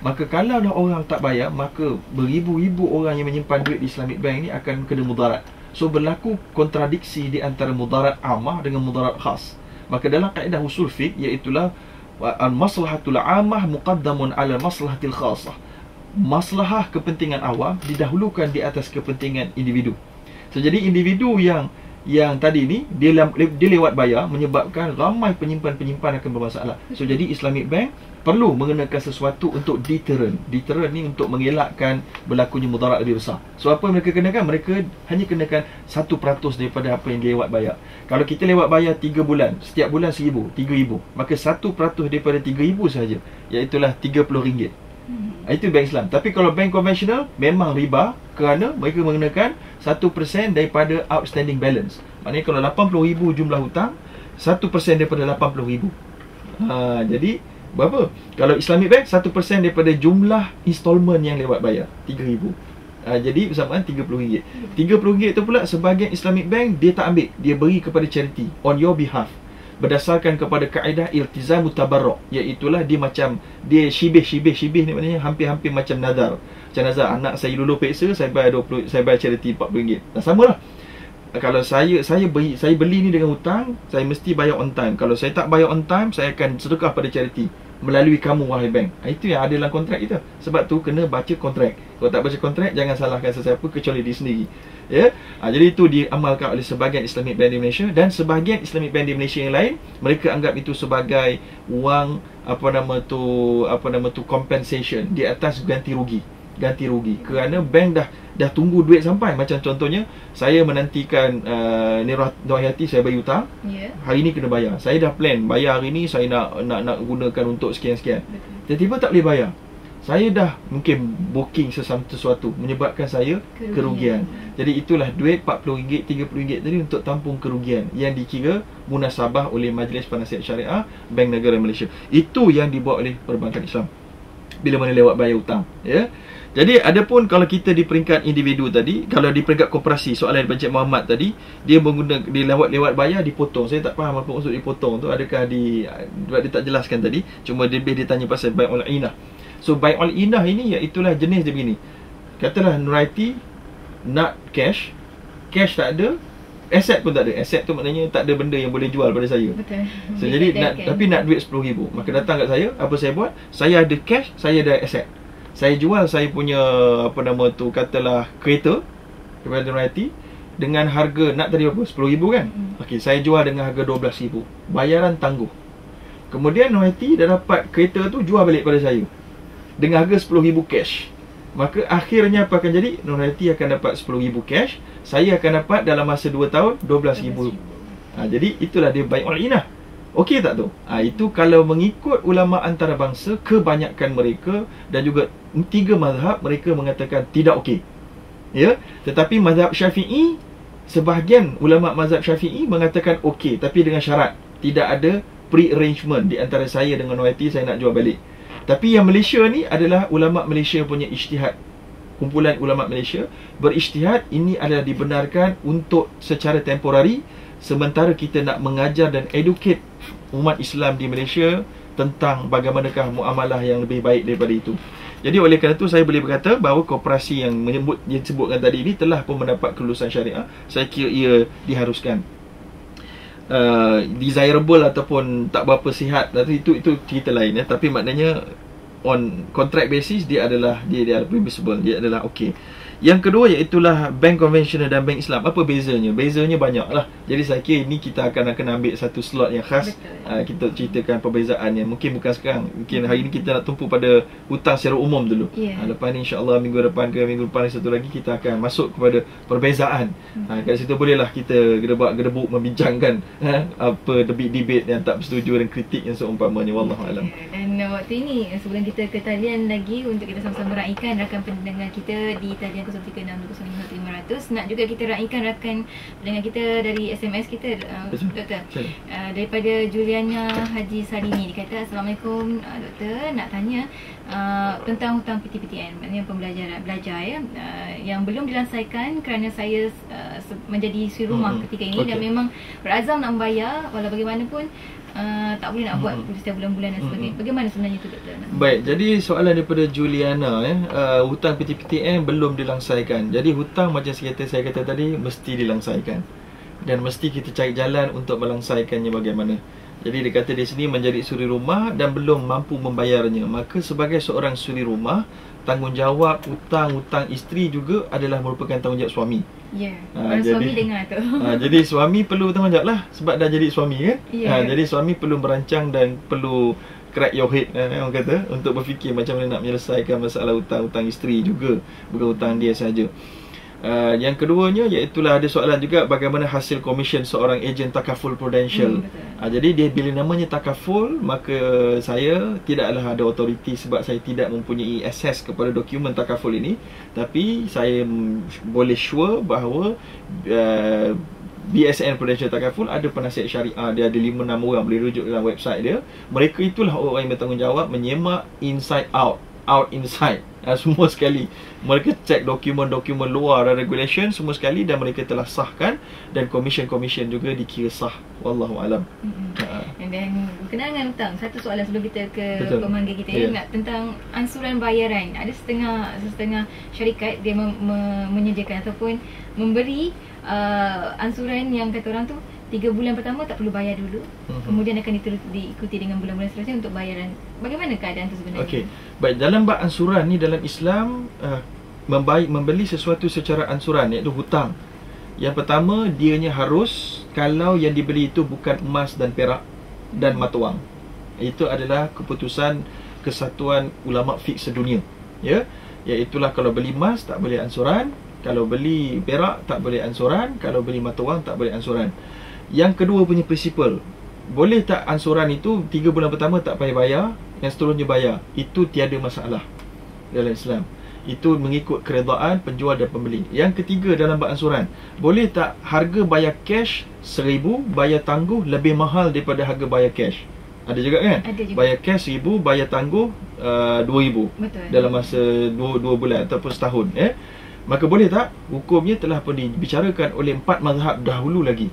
Maka kalau dah orang tak bayar, maka beribu-ribu orang yang menyimpan duit di Islamic Bank ni akan kena mudarat. So berlaku kontradiksi di antara mudarat amah dengan mudarat khas. Maka dalam kaedah usul fiqh, iaitulah al-maslahatul amah muqaddamun ala maslahatil khasah. Maslahah kepentingan awam didahulukan di atas kepentingan individu. So jadi individu yang tadi ni dia lewat bayar, menyebabkan ramai penyimpan-penyimpan akan bermasalah. So jadi Islamic Bank perlu mengenakan sesuatu untuk deterrent. Deterrent ni untuk mengelakkan berlakunya mudarat lebih besar. So apa mereka kenakan? Mereka hanya kenakan 1% daripada apa yang dia lewat bayar. Kalau kita lewat bayar 3 bulan, setiap bulan 1,000, 3,000, maka 1% daripada 3,000 sahaja, iaitulah RM30. Itu bank Islam. Tapi kalau bank konvensional memang riba, kerana mereka mengenakan 1% daripada outstanding balance. Maknanya kalau 80,000 jumlah hutang, 1% daripada 80,000. Jadi berapa? Kalau Islamic Bank, 1% daripada jumlah installment yang lewat bayar, 3,000. Jadi bersamaan RM30. RM30 tu pula sebahagian Islamic Bank dia tak ambil, dia beri kepada charity on your behalf, berdasarkan kepada kaedah iltizam tabarruk, iaitulah dia macam dia shibih ni, maknanya hampir-hampir macam nazar. Macam nazar, anak saya dulu peksa, saya bayar 20, saya bayar charity RM40. Samalah. Kalau saya beli ni dengan hutang, saya mesti bayar on time. Kalau saya tak bayar on time, saya akan sedekah pada charity melalui kamu wahai bank. Itu yang ada dalam kontrak kita. Sebab tu kena baca kontrak. Kalau tak baca kontrak, jangan salahkan sesiapa kecuali diri sendiri. Jadi itu diamalkan oleh sebahagian Islamic Bank di Malaysia, dan sebahagian Islamic Bank di Malaysia yang lain, mereka anggap itu sebagai wang apa nama tu compensation di atas ganti rugi. Kerana bank dah tunggu duit sampai. Macam contohnya saya menantikan Nur Hayati saya bayar hutang. Hari ni kena bayar. Saya dah plan bayar hari ni, saya nak gunakan untuk sekian-sekian. Tiba-tiba tak boleh bayar. Saya dah mungkin booking sesuatu menyebabkan saya kerugian. Jadi itulah duit RM40, RM30 tadi untuk tampung kerugian yang dikira munasabah oleh Majlis Penasihat Syariah Bank Negara Malaysia. Itu yang dibuat oleh perbankan Islam bila mana lewat bayar hutang, ya. Jadi adapun kalau kita di peringkat individu tadi, kalau di peringkat koperasi, soalan Encik Muhammad tadi, dia menggunakan dia lewat bayar dipotong. Saya tak faham apa maksud dipotong tu. Adakah dia tak jelaskan tadi, cuma dia tanya pasal bai'ul inah. So bai'ul inah ini iaitulah jenis dia begini. Katalah Nur Hayati nak cash tak ada, aset pun tak ada. Aset tu maknanya tak ada benda yang boleh jual pada saya. Betul. So jadi tapi nak duit RM10,000. Maka datang kat saya, apa saya buat? Saya ada cash, saya ada aset. Saya jual saya punya katalah kereta kepada Nur Hayati dengan harga nak tadi berapa? RM10,000 kan? Okey, saya jual dengan harga RM12,000. Bayaran tangguh. Kemudian Nur Hayati dah dapat kereta tu, jual balik pada saya dengan harga RM10,000 cash. Maka akhirnya apa akan jadi? Nur Hayati akan dapat RM10,000 cash, saya akan dapat dalam masa 2 tahun RM12,000. Jadi itulah dia bai'ul inah. Okey tak tu? Itu kalau mengikut ulama antarabangsa, kebanyakan mereka dan juga 3 mazhab mereka mengatakan tidak okey. Ya, tetapi mazhab Syafi'i, sebahagian ulama mazhab Syafi'i mengatakan okey, tapi dengan syarat tidak ada pre-arrangement di antara saya dengan Nur Hayati saya nak jual balik. Tapi yang Malaysia ni adalah ulama Malaysia punya ijtihad. Kumpulan ulama Malaysia berijtihad, ini adalah dibenarkan untuk secara temporari sementara kita nak mengajar dan educate umat Islam di Malaysia tentang bagaimanakah muamalah yang lebih baik daripada itu. Jadi oleh kerana itu saya boleh berkata bahawa koperasi yang disebutkan tadi ini telah pun mendapat kelulusan syariah. Saya kira ia diharuskan. Desirable ataupun tak berapa sihat, itu cerita lain, ya. Tapi maknanya on contract basis dia adalah permissible, dia adalah okey. Yang kedua iaitulah bank konvensional dan bank Islam. Apa bezanya? Bezanya banyak lah. Jadi saya kira ini kita akan ambil satu slot yang khas. Kita ceritakan perbezaannya. Mungkin bukan sekarang, mungkin hari ini kita nak tumpu pada hutang secara umum dulu. Lepas ni insyaAllah minggu depan satu lagi kita akan masuk kepada perbezaan. Kat situ bolehlah kita gedebak-gedebuk membincangkan apa debate yang tak bersetuju dan kritik yang seumpamanya. Wallahualam. Dan waktu ini sebelum kita ke talian lagi untuk kita sama-sama raikan rakan pendengar kita di talian 0362051500, nak juga kita raikan rakan pendengar kita dari SMS kita, Doktor. Daripada Juliana Haji Salini, dia kata Assalamualaikum Doktor, nak tanya tentang hutang PTPTN, maknanya belajar ya, yang belum dilansaikan kerana saya menjadi suri rumah ketika ini dan memang berazam nak membayar walau bagaimanapun tak boleh nak buat setiap bulan-bulan dan sebagainya. Bagaimana sebenarnya itu, Doktor? Baik, jadi soalan daripada Juliana, hutang PTPTN belum dilangsaikan. Jadi hutang macam saya kata tadi mesti dilangsaikan. Dan mesti kita cari jalan untuk melangsaikannya bagaimana. Jadi dia kata di sini menjadi suri rumah dan belum mampu membayarnya. Maka sebagai seorang suri rumah, tanggungjawab hutang isteri juga adalah merupakan tanggungjawab suami. Suami dengar tu. Jadi suami perlu tanggungjawab lah sebab dah jadi suami kan. Jadi suami perlu merancang dan perlu crack your head, orang kata, untuk berfikir macam mana nak menyelesaikan masalah hutang isteri juga, bukan hutang dia saja. Yang keduanya iaitulah ada soalan juga bagaimana hasil komisen seorang ejen takaful prudensial. Jadi dia bila namanya takaful, maka saya tidaklah ada autoriti sebab saya tidak mempunyai akses kepada dokumen takaful ini. Tapi saya boleh sure bahawa BSN Prudential Takaful ada penasihat syariah, dia ada 5-6 orang, boleh rujuk dalam website dia. Mereka itulah orang yang bertanggungjawab menyemak inside out inside, semua sekali. Mereka cek dokumen-dokumen luar dan regulation semua sekali dan mereka telah sahkan dan komisen juga dikira sah. Wallahualam. Dan berkenaan dengan hutang, satu soalan sebelum kita ke pemanggil kita nak tentang ansuran bayaran. Ada setengah syarikat dia menyediakan ataupun memberi ansuran yang kata orang tu 3 bulan pertama tak perlu bayar dulu, kemudian akan diikuti dengan bulan-bulan seterusnya untuk bayaran. Bagaimana keadaan itu sebenarnya? Okey, baik, dalam bab ansuran ni dalam Islam, membeli sesuatu secara ansuran iaitu hutang. Yang pertama, dianya harus kalau yang dibeli itu bukan emas dan perak dan mata wang. Itu adalah keputusan Kesatuan Ulama Fiqh Sedunia, ya. Iaitulah kalau beli emas tak boleh ansuran, kalau beli perak tak boleh ansuran, kalau beli mata wang tak boleh ansuran. Yang kedua punya prinsipal, boleh tak ansuran itu 3 bulan pertama tak payah bayar, yang seterusnya bayar. Itu tiada masalah dalam Islam. Itu mengikut keredaan penjual dan pembeli. Yang ketiga dalam bab ansuran, boleh tak harga bayar cash 1,000, bayar tangguh lebih mahal daripada harga bayar cash? Ada juga kan? Ada juga. Bayar cash 1,000, bayar tangguh 2,000. Betul. Dalam masa 2 bulan ataupun setahun, maka boleh tak? Hukumnya telah pun dibicarakan oleh 4 mazhab dahulu lagi.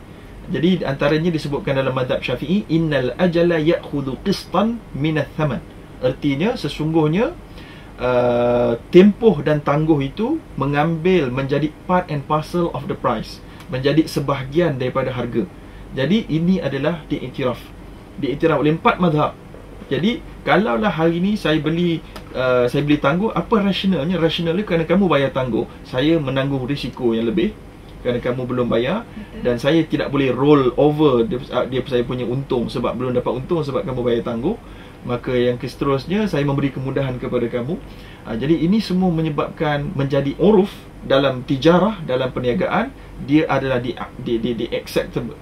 Jadi antaranya disebutkan dalam mazhab Syafi'i, innal ajala ya'khudhu qistan minath thaman. Artinya sesungguhnya tempoh dan tangguh itu mengambil menjadi part and parcel of the price, menjadi sebahagian daripada harga. Jadi ini adalah diiktiraf oleh 4 mazhab. Jadi kalaulah hari ini saya beli tangguh, apa rasionalnya? Rasionalnya kerana kamu bayar tangguh, saya menanggung risiko yang lebih kerana kamu belum bayar. Dan saya tidak boleh roll over saya punya untung sebab belum dapat untung sebab kamu bayar tangguh. Maka yang seterusnya saya memberi kemudahan kepada kamu. Jadi ini semua menyebabkan menjadi uruf dalam tijarah, dalam perniagaan. Dia adalah acceptable,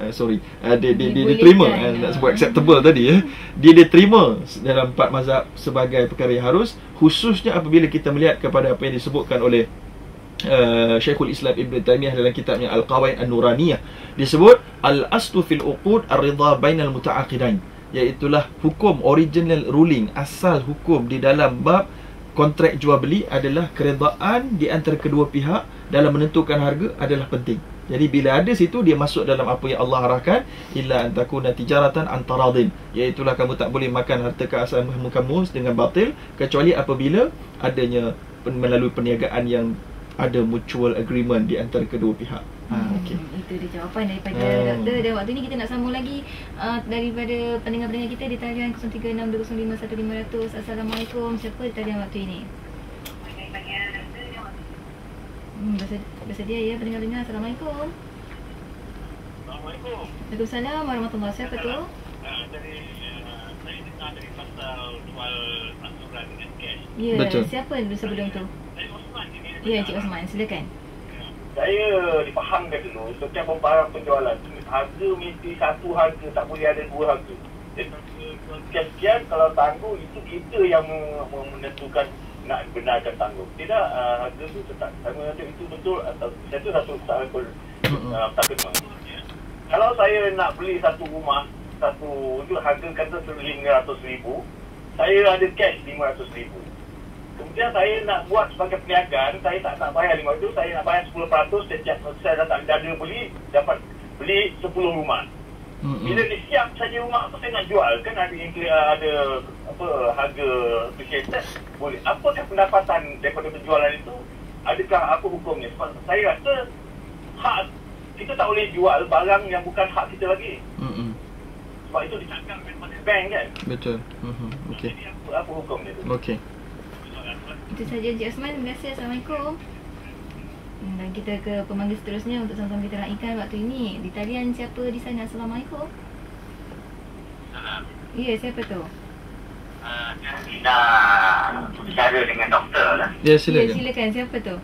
diterima. Nak sebut acceptable tadi, dia diterima dalam 4 mazhab sebagai perkara yang harus, khususnya apabila kita melihat kepada apa yang disebutkan oleh Syekhul Islam Ibn Taymiyah dalam kitabnya Al-Qawaid An-Nuraniyah. Disebut al-aslu fil uqud ar-ridha bainal muta'aqidain, iaitulah hukum original ruling, asal hukum di dalam bab kontrak jual beli adalah keredaan di antara kedua pihak dalam menentukan harga adalah penting. Jadi bila ada situ, dia masuk dalam apa yang Allah arahkan, illa an takuna tijaratan an taradin, iaitulah kamu tak boleh makan harta keasal kamu dengan batil kecuali apabila adanya melalui perniagaan yang ada mutual agreement di antara kedua pihak. Okay. Itu dia jawapan daripada doktor. Dan waktu ni kita nak sambung lagi daripada pendengar-pendengar kita di talian 0362051500. Assalamualaikum. Siapa di talian waktu ini? Bersedia ya pendengar-pendengar. Assalamualaikum. Assalamualaikum. Waalaikumsalam warahmatullahi. Siapa tu? Dari saya dengar dari pasal jual ansuran dengan cash. Ya, betul. Siapa sebelum tu? Saya Osman ini. Ya, Encik Osman, silakan. Saya difahamkan dulu, setiap barang penjualan harga mesti satu harga, tak boleh ada dua harga. Jadi sekian-sekian, kalau tangguh itu kita yang menentukan nak benarkan tangguh. Tidak, harga tu tetap. Saya rasa itu betul atau itu satu takut tak kena. Kalau saya nak beli satu rumah, satu itu harga kata RM500,000, saya ada cash RM500,000. Kemudian saya nak buat sebagai perniagaan, saya tak nak bayar 5 itu, saya nak bayar 10%. Setiap saya datang dana beli, dapat beli 10 rumah. Bila disiap saja rumah tu saya nak jual, kan ada apa harga appreciated, boleh. Apakah pendapatan daripada penjualan itu? Adakah apa hukumnya? Sebab saya rasa hak kita tak boleh jual barang yang bukan hak kita lagi. Sebab itu dicakap oleh bank kan. Betul. Okey. Jadi apa hukumnya tu? Okey. Itu saja Encik Osman. Terima kasih. Assalamualaikum. Dan kita ke pemanggil seterusnya untuk sama-sama kita raikan waktu ini. Di talian siapa di sana? Assalamualaikum. Salam. Ya, siapa tu? Saya nak bicara dengan doktor lah. Ya, Ya, silakan. silakan. Siapa tu?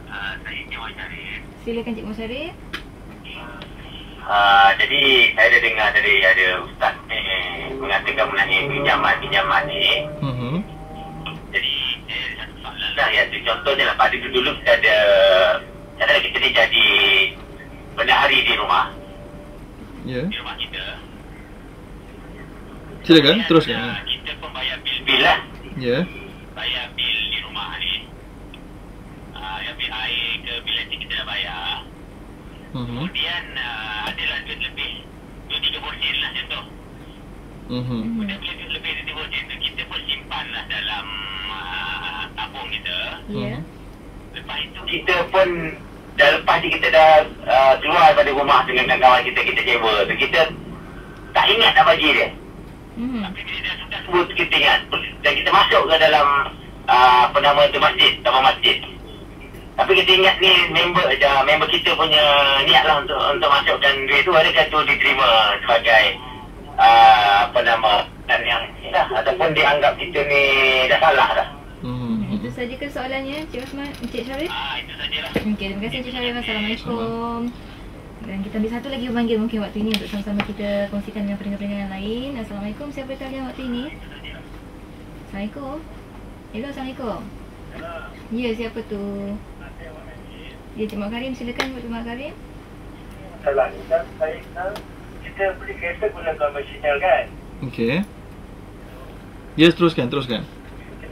Saya Cik Syarif. Silakan Cik Musyarif. Jadi saya ada dengar dari ada ustaz ni mengatakan mengenai pinjaman ni. Jadi saya ada satu soalan lah, iaitu contohnya lah, pada dulu kita ada, katakanlah kita ni jadi bendahari di rumah. Ya. Di rumah kita. Silakan, teruskan. Kita pun bayar bil-bil lah. Ya. Bayar bil di rumah ni. Yang bil air ke bil listrik kita dah bayar. Kemudian adalah duit lebih 2-3% lah contoh. Kemudian bila duit lebih 2-3% kita pun simpan lah dalam tabung kita. Ya. Lepas itu kita pun lepas kita dah keluar daripada rumah dengan kawan kita sewa tu, kita tak ingat nak bagi dia. Tapi bila dah sudah sebut kita ingat dan kita masuk ke dalam apa nama tu masjid, taman masjid. Tapi kita ingat ni member kita punya niat lah untuk masukkan duit tu, adakah tu diterima sebagai apa nama dan yang ni dah, ataupun dianggap kita ni dah salah dah. Itu saja ke soalannya, Cik Osman, Cik Syarif? Itu sajalah. Okey, terima kasih Cik Syarif. Assalamualaikum. Dan kita ambil satu lagi pemanggil mungkin waktu ini untuk sama-sama kita kongsikan dengan pendengar-pendengar yang lain. Assalamualaikum, siapa talian waktu ini? Assalamualaikum. Hello, Assalamualaikum. Ya, siapa tu? Ya, Cik Mak Karim, silakan Cik Mak Karim. Salah, kita beli kereta guna konvensional kan? Okey. Yes, teruskan. Kita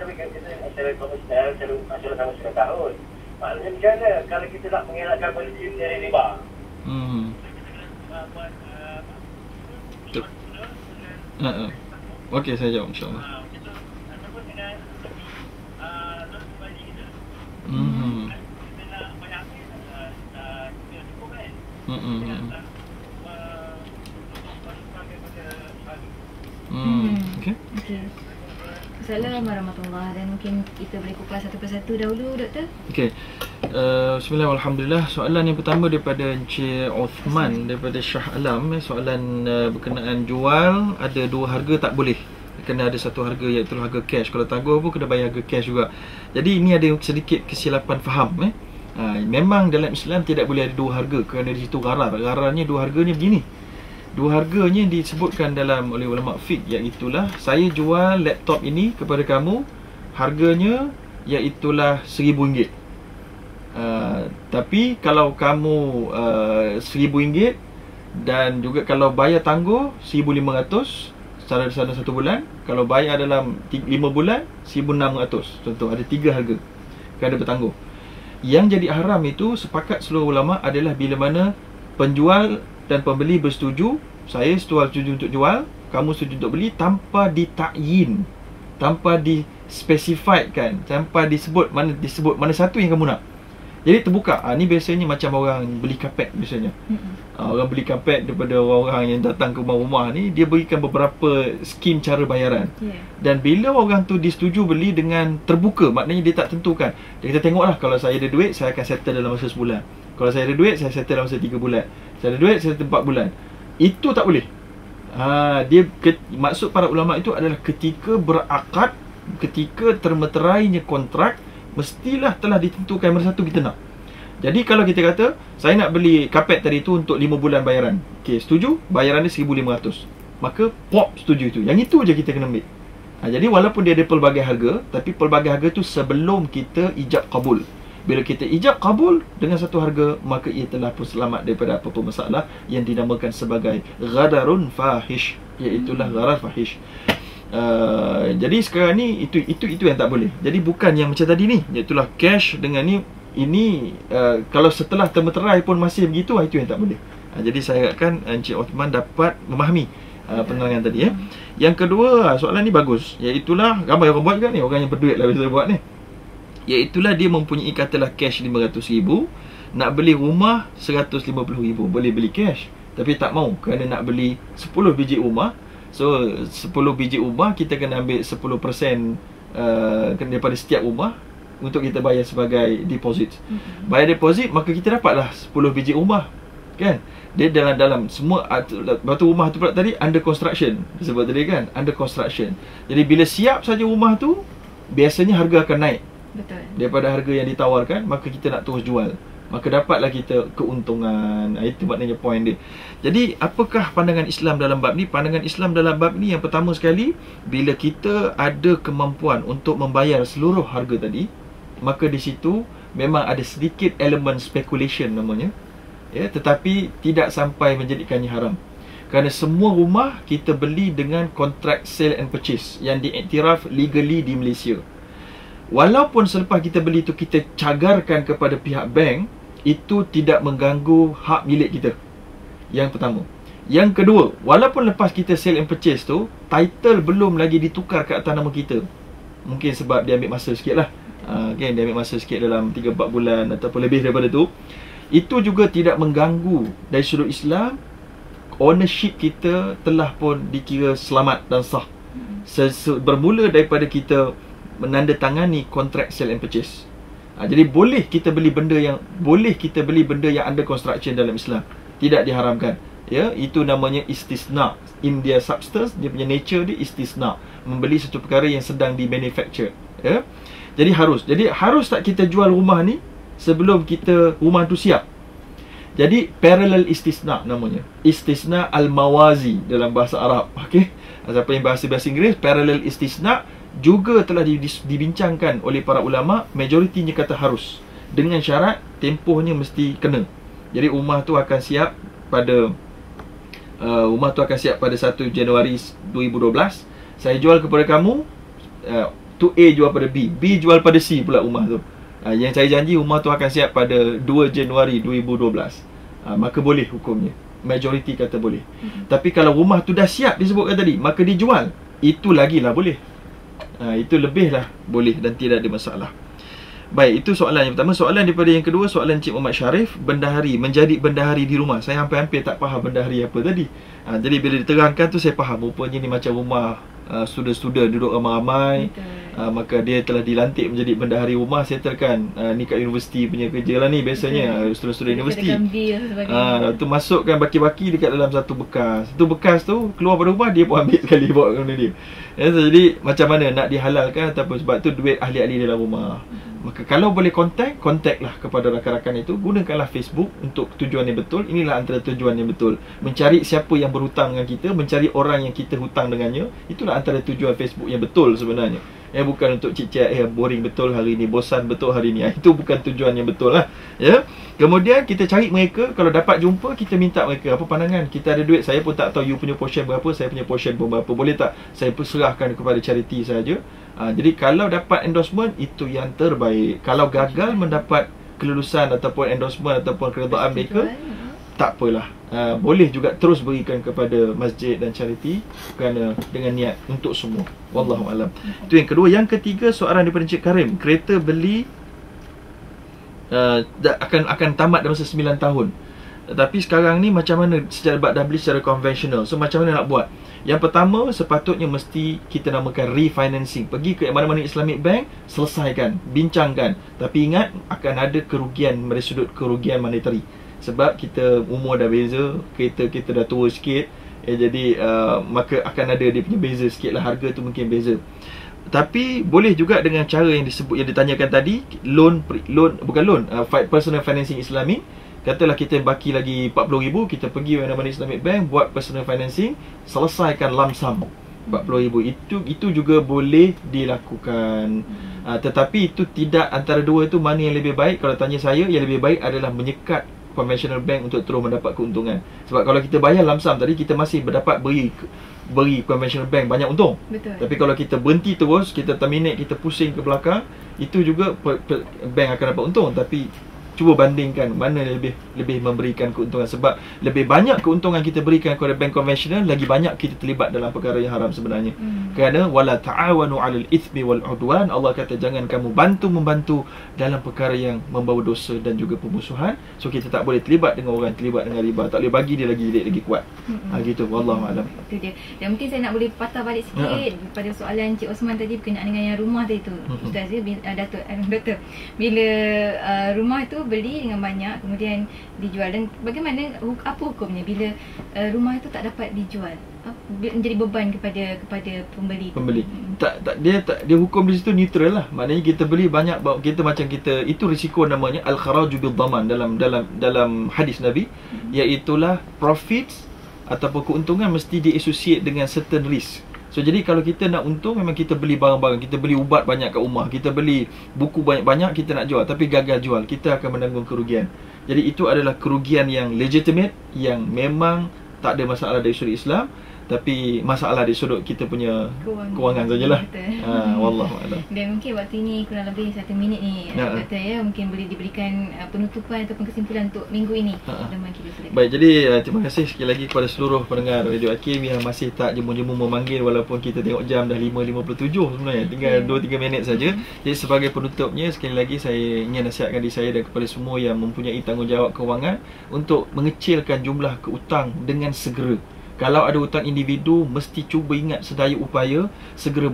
beli kereta secara konvensional, secara sama 10 tahun. Maknanya macam mana kalau kita nak mengelakkan polisi dari riba? Okey, saya jawab insya-Allah. Okey. Assalamualaikum warahmatullahi, dan mungkin kita boleh kupas satu persatu dahulu, Doktor. Okey. Bismillah, alhamdulillah. Soalan yang pertama daripada Encik Osman daripada Shah Alam, soalan berkenaan jual ada dua harga tak boleh. Kena ada satu harga iaitu harga cash. Kalau tangguh pun kena bayar harga cash juga. Jadi ini ada sedikit kesilapan faham. Memang dalam Islam tidak boleh ada dua harga kerana di situ gharar. Ghararnya dua harganya begini. Dua harganya disebutkan dalam oleh ulama fiqh, iaitulah saya jual laptop ini kepada kamu, harganya iaitulah RM1,000. Tapi kalau kamu RM1,000 dan juga kalau bayar tangguh RM1,500 secara sana 1 bulan. Kalau bayar dalam 5 bulan RM1,600. Contoh, ada 3 harga kerana bertangguh. Yang jadi haram itu sepakat seluruh ulama adalah bila mana penjual dan pembeli bersetuju, saya setuju untuk jual, kamu setuju untuk beli, tanpa ditakyin, tanpa dispesifikkan, tanpa disebut mana satu yang kamu nak. Jadi terbuka. Ni biasanya macam orang beli kapet biasanya. Orang beli kapet daripada orang-orang yang datang ke rumah-rumah ni, dia berikan beberapa skim cara bayaran. Dan bila orang tu disetujui beli dengan terbuka, maknanya dia tak tentukan. Dia kata, tengoklah, kalau saya ada duit, saya akan settle dalam masa sebulan. Kalau saya ada duit, saya settle dalam masa 3 bulan. Saya ada duit, saya settle 4 bulan. Itu tak boleh. Maksud para ulama itu adalah ketika berakad, ketika termeterainya kontrak, mestilah telah ditentukan mana satu kita nak. Jadi kalau kita kata, saya nak beli kapet tadi tu untuk 5 bulan bayaran. Okey, setuju? Bayaran dia 1,500. Maka pop setuju itu. Yang itu je kita kena ambil. Jadi walaupun dia ada pelbagai harga, tapi pelbagai harga tu sebelum kita ijab kabul. Bila kita ijab kabul dengan satu harga, maka ia telah pun selamat daripada apa-apa masalah yang dinamakan sebagai ghadarun fahish, iaitulah gharar fahish. Jadi sekarang ni itu yang tak boleh. Jadi bukan yang macam tadi ni, iaitulah cash dengan ni. Ini kalau setelah termeterai pun masih begitu, itu yang tak boleh. Jadi saya harapkan Encik Osman dapat memahami penerangan tadi. Yang kedua, soalan ni bagus, iaitulah ramai orang buat kan ni, orang yang berduit lah biasa buat ni. Iaitulah dia mempunyai katalah cash RM500,000, nak beli rumah RM150,000. Boleh beli cash, tapi tak mau kerana nak beli 10 biji rumah. So 10 biji rumah kita kena ambil 10% daripada setiap rumah untuk kita bayar sebagai deposit. Bayar deposit, maka kita dapatlah 10 biji rumah, kan? Dia dalam semua batu rumah tu pula tadi under construction. Sebab tadi kan under construction. Jadi bila siap saja rumah tu, biasanya harga akan naik. Betul. Daripada harga yang ditawarkan, maka kita nak terus jual. Maka dapatlah kita keuntungan. Itu maknanya point dia. Jadi apakah pandangan Islam dalam bab ni? Pandangan Islam dalam bab ni yang pertama sekali, bila kita ada kemampuan untuk membayar seluruh harga tadi, maka di situ memang ada sedikit elemen speculation namanya, tetapi tidak sampai menjadikannya haram. Kerana semua rumah kita beli dengan contract sale and purchase yang diiktiraf legally di Malaysia. Walaupun selepas kita beli tu kita cagarkan kepada pihak bank, itu tidak mengganggu hak milik kita. Yang pertama. Yang kedua, walaupun lepas kita sale and purchase tu, title belum lagi ditukar ke atas nama kita. Mungkin sebab dia ambil masa sikit lah. Dia ambil masa sikit dalam 3-4 bulan ataupun lebih daripada tu. Itu juga tidak mengganggu dari sudut Islam. Ownership kita telah pun dikira selamat dan sah. Bermula daripada kita menandatangani kontrak sale and purchase. Jadi boleh kita beli benda yang under construction dalam Islam. Tidak diharamkan. ya, itu namanya istisna. In their substance, dia punya nature dia istisna, membeli satu perkara yang sedang di manufacture, ya. Jadi harus tak kita jual rumah ni sebelum rumah tu siap. Jadi parallel istisna namanya, istisna al-mawazi dalam bahasa Arab. Okey, siapa yang bahasa Inggeris, parallel istisna juga telah dibincangkan oleh para ulama. Majoritinya kata harus, dengan syarat tempohnya mesti kena. Jadi rumah tu akan siap pada 1 Januari 2012. Saya jual kepada kamu, tu A jual pada B jual pada C pula rumah tu. Yang saya janji rumah tu akan siap pada 2 Januari 2012. Maka boleh hukumnya. Majoriti kata boleh. Tapi kalau rumah tu dah siap disebutkan tadi, maka dijual, itu lagilah boleh. Itu lebihlah boleh dan tidak ada masalah. Baik, itu soalan yang pertama. Soalan daripada yang kedua, soalan Encik Muhammad Syarif, bendahari, menjadi bendahari di rumah. Saya hampir-hampir tak faham bendahari apa tadi. Jadi bila diterangkan tu saya faham, rupanya ni macam rumah student-student duduk ramai-ramai. Maka dia telah dilantik menjadi bendahari rumah. Settlekan ni kat universiti punya kerja lah ni biasanya. Student-student universiti tu masukkan baki-baki dekat dalam satu bekas. Satu bekas tu keluar pada rumah, dia pun ambil sekali bawa ke dia. Jadi macam mana nak dihalalkan ataupun sebab tu duit ahli-ahli dalam rumah. Maka kalau boleh contact lah kepada rakan-rakan itu. Gunakanlah Facebook untuk tujuan yang betul. Inilah antara tujuan yang betul. Mencari siapa yang berhutang dengan kita, mencari orang yang kita hutang dengannya. Itulah antara tujuan Facebook yang betul sebenarnya. Bukan untuk cik-cik boring betul hari ni, bosan betul hari ni. Itu bukan tujuan yang betul lah, ya. Kemudian kita cari mereka. Kalau dapat jumpa, kita minta mereka apa pandangan. Kita ada duit, saya pun tak tahu you punya portion berapa, saya punya portion pun berapa. Boleh tak saya perserahkan kepada charity saja. Jadi kalau dapat endorsement, itu yang terbaik. Kalau gagal mendapat kelulusan ataupun endorsement ataupun keredaan mereka, tak apalah. Boleh juga terus berikan kepada masjid dan charity, kerana dengan niat untuk semua. Wallahualam. Itu yang kedua. Yang ketiga, soalan daripada Encik Karim. Kereta beli akan tamat dalam masa 9 tahun. Tapi sekarang ni macam mana dah beli secara konvensional. So macam mana nak buat? Yang pertama, sepatutnya mesti kita namakan refinancing. Pergi ke mana-mana Islamic Bank, selesaikan, bincangkan. Tapi ingat, akan ada kerugian dari sudut kerugian monetary. Sebab kita umur dah beza, kereta kita dah tua sikit, jadi maka akan ada dia punya beza sikit lah. Harga tu mungkin beza. Tapi boleh juga dengan cara yang disebut, yang ditanyakan tadi, personal financing Islami. Katalah kita baki lagi 40,000, kita pergi mana-mana Islamic Bank, buat personal financing, selesaikan lump sum 40,000. Itu juga boleh dilakukan. Tetapi itu tidak, antara dua itu mana yang lebih baik? Kalau tanya saya, yang lebih baik adalah menyekat conventional bank untuk terus mendapat keuntungan. Sebab kalau kita bayar lump sum tadi, kita masih berdapat beri conventional bank banyak untung. Betul. Tapi kalau kita berhenti terus, kita terminate, kita pusing ke belakang, itu juga bank akan dapat untung. Tapi cuba bandingkan mana lebih memberikan keuntungan. Sebab lebih banyak keuntungan kita berikan kepada bank konvensional, lagi banyak kita terlibat dalam perkara yang haram sebenarnya. Kerana wala ta'awanu 'alal itsmi wal 'udwan. Allah kata jangan kamu membantu dalam perkara yang membawa dosa dan juga permusuhan. So kita tak boleh terlibat dengan orang terlibat dengan riba. Tak boleh bagi dia lagi kuat. Gitu, wallahu alam. Itu dia. Dan mungkin saya nak boleh patah balik sikit pada soalan Cik Osman tadi berkenaan dengan yang rumah tadi tu. Ustaz Datuk. Bila rumah tu beli dengan banyak, kemudian dijual, dan bagaimana, apa hukumnya bila rumah itu tak dapat dijual, menjadi beban kepada pembeli. Dia hukum di situ neutral lah. Maknanya kita beli banyak, kita macam kita, itu risiko namanya al-kharaju bil dhaman dalam hadis Nabi, iaitulah profits ataupun keuntungan mesti di-associate dengan certain risk. So jadi kalau kita nak untung, memang kita beli barang-barang, kita beli ubat banyak kat rumah, kita beli buku banyak-banyak, kita nak jual, tapi gagal jual, kita akan menanggung kerugian. Jadi itu adalah kerugian yang legitimate, yang memang tak ada masalah dari sudut Islam, tapi masalah di sudut kita punya kewangan sajalah. Wallahu a'lam. Dan mungkin waktu ini kurang lebih 1 minit ni, Doktor, ya, mungkin boleh diberikan penutupan ataupun kesimpulan untuk minggu ini. Baik, jadi terima kasih sekali lagi kepada seluruh pendengar Radio Hakim yang masih tak jemu-jemu memanggil, walaupun kita tengok jam dah 5.57 sebenarnya, tinggal 2-3 minit saja. Jadi sebagai penutupnya, sekali lagi saya ingin nasihatkan diri saya dan kepada semua yang mempunyai tanggungjawab kewangan untuk mengecilkan jumlah keutang dengan segera. Kalau ada hutang individu, mesti cuba ingat sedaya upaya segera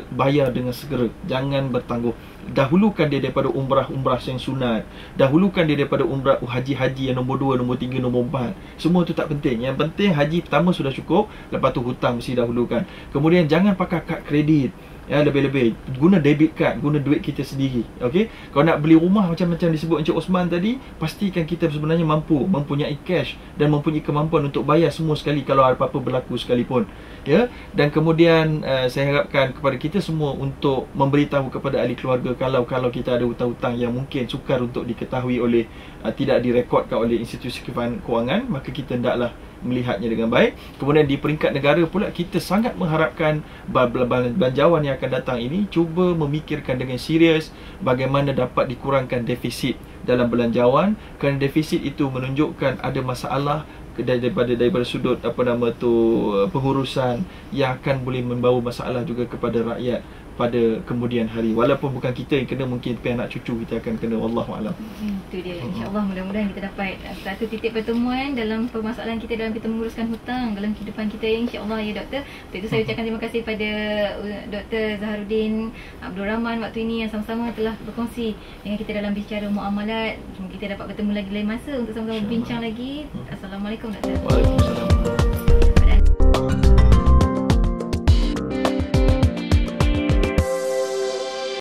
bayar dengan segera. Jangan bertangguh. Dahulukan dia daripada umrah yang sunat. Dahulukan dia daripada umrah haji yang nombor 2, nombor 3, nombor 4. Semua tu tak penting. Yang penting haji pertama sudah cukup, lepas tu hutang mesti dahulukan. Kemudian jangan pakai kad kredit. Ya, lebih-lebih guna debit card, guna duit kita sendiri. Okey, kalau nak beli rumah macam disebut Encik Osman tadi, pastikan kita sebenarnya mempunyai cash dan mempunyai kemampuan untuk bayar semua sekali kalau apa-apa berlaku sekalipun. Ya, dan kemudian saya harapkan kepada kita semua untuk memberitahu kepada ahli keluarga kalau kita ada hutang-hutang yang mungkin sukar untuk diketahui oleh tidak direkodkan oleh institusi kewangan, maka kita hendaklah melihatnya dengan baik. Kemudian di peringkat negara pula, kita sangat mengharapkan belanjawan yang akan datang ini cuba memikirkan dengan serius bagaimana dapat dikurangkan defisit dalam belanjawan, kerana defisit itu menunjukkan ada masalah daripada sudut pengurusan yang akan boleh membawa masalah juga kepada rakyat pada kemudian hari. Walaupun bukan kita yang kena, mungkin anak cucu kita akan kena. Wallahualam. Itu dia. InsyaAllah mudah-mudahan kita dapat satu titik pertemuan dalam permasalahan kita dalam kita menguruskan hutang dalam kehidupan kita, insyaAllah ya doktor. Untuk itu saya ucapkan terima kasih pada Dr. Zaharuddin Abdul Rahman waktu ini yang sama-sama telah berkongsi dengan kita dalam bicara muamalat. Kita dapat bertemu lagi lain masa untuk sama-sama berbincang lagi. Assalamualaikum doktor. Waalaikumsalam.